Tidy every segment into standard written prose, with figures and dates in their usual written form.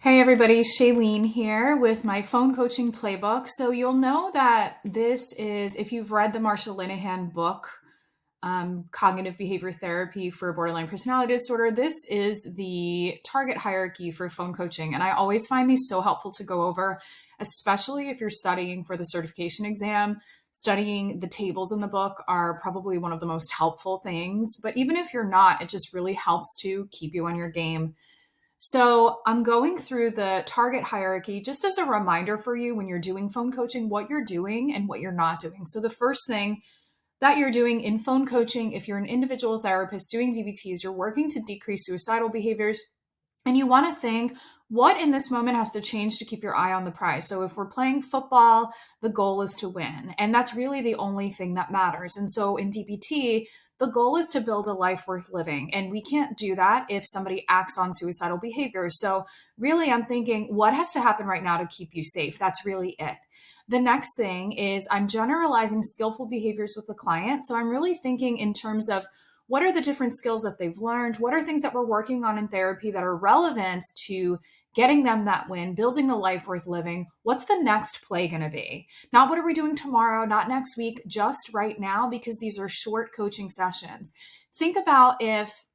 Hey everybody, Shailene here with my phone coaching playbook. So you'll know that this is, if you've read the Marsha Linehan book, Cognitive Behavior Therapy for Borderline Personality Disorder, this is the target hierarchy for phone coaching. And I always find these so helpful to go over, especially if you're studying for the certification exam. Studying the tables in the book are probably one of the most helpful things. But even if you're not, it just really helps to keep you on your game. So I'm going through the target hierarchy just as a reminder for you when you're doing phone coaching, what you're doing and what you're not doing. So the first thing that you're doing in phone coaching, if you're an individual therapist doing DBT, is you're working to decrease suicidal behaviors. And you want to think, what in this moment has to change to keep your eye on the prize? So if we're playing football, the goal is to win. And that's really the only thing that matters. And so in DBT, the goal is to build a life worth living. And we can't do that if somebody acts on suicidal behavior. So really, I'm thinking, what has to happen right now to keep you safe? That's really it. The next thing is I'm generalizing skillful behaviors with the client. So I'm really thinking in terms of what are the different skills that they've learned? What are things that we're working on in therapy that are relevant to getting them that win, building the life worth living? What's the next play going to be? Not what are we doing tomorrow, not next week, just right now, because these are short coaching sessions. Think about if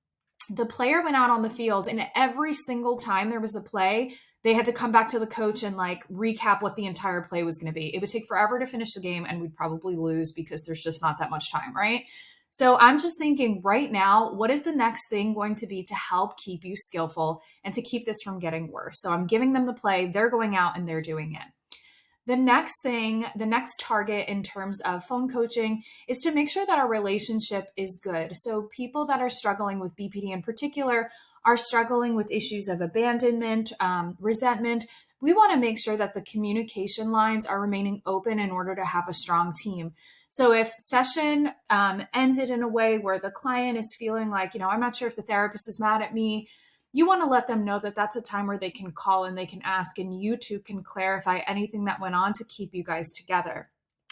the player went out on the field and every single time there was a play, they had to come back to the coach and like recap what the entire play was going to be. It would take forever to finish the game and we'd probably lose because there's just not that much time, right? So I'm just thinking right now, what is the next thing going to be to help keep you skillful and to keep this from getting worse? So I'm giving them the play, they're going out and they're doing it. The next thing, the next target in terms of phone coaching is to make sure that our relationship is good. So people that are struggling with BPD in particular are struggling with issues of abandonment, resentment. We want to make sure that the communication lines are remaining open in order to have a strong team. So if session ended in a way where the client is feeling like, I'm not sure if the therapist is mad at me, you want to let them know that that's a time where they can call and they can ask, and you two can clarify anything that went on to keep you guys together.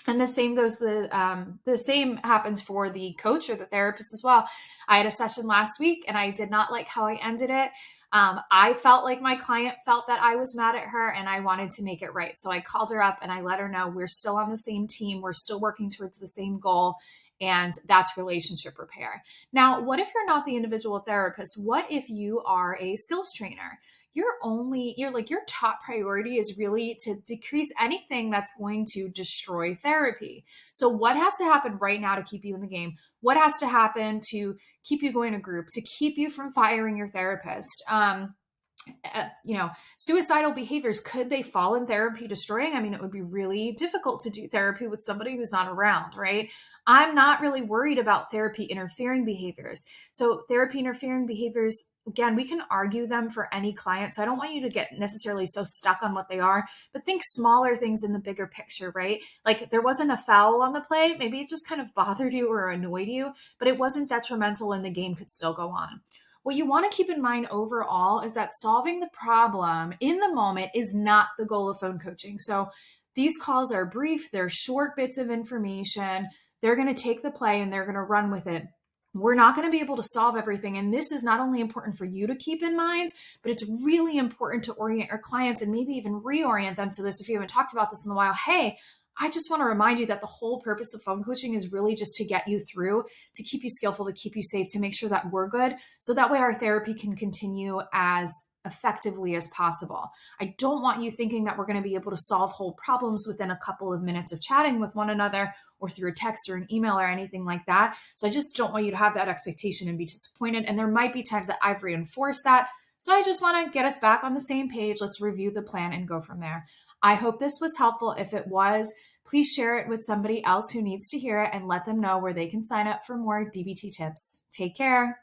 And the same happens for the coach or the therapist as well. I had a session last week and I did not like how I ended it. I felt like my client felt that I was mad at her and I wanted to make it right. So I called her up and I let her know we're still on the same team. We're still working towards the same goal. And that's relationship repair. Now, what if you're not the individual therapist? What if you are a skills trainer? Your top priority is really to decrease anything that's going to destroy therapy. So what has to happen right now to keep you in the game? What has to happen to keep you going to group, to keep you from firing your therapist? Suicidal behaviors, could they fall in therapy destroying? I mean, it would be really difficult to do therapy with somebody who's not around, right? I'm not really worried about therapy interfering behaviors. So therapy interfering behaviors, again, we can argue them for any client. So I don't want you to get necessarily so stuck on what they are, but think smaller things in the bigger picture, right? Like there wasn't a foul on the play. Maybe it just kind of bothered you or annoyed you, but it wasn't detrimental and the game could still go on. What you want to keep in mind overall is that solving the problem in the moment is not the goal of phone coaching. So these calls are brief, they're short bits of information. They're going to take the play and they're going to run with it. We're not going to be able to solve everything. And this is not only important for you to keep in mind, but it's really important to orient your clients and maybe even reorient them to this if you haven't talked about this in a while. Hey, I just want to remind you that the whole purpose of phone coaching is really just to get you through, to keep you skillful, to keep you safe, to make sure that we're good. So that way our therapy can continue as effectively as possible. I don't want you thinking that we're going to be able to solve whole problems within a couple of minutes of chatting with one another or through a text or an email or anything like that. So I just don't want you to have that expectation and be disappointed. And there might be times that I've reinforced that. So I just want to get us back on the same page. Let's review the plan and go from there. I hope this was helpful. If it was, please share it with somebody else who needs to hear it and let them know where they can sign up for more DBT tips. Take care.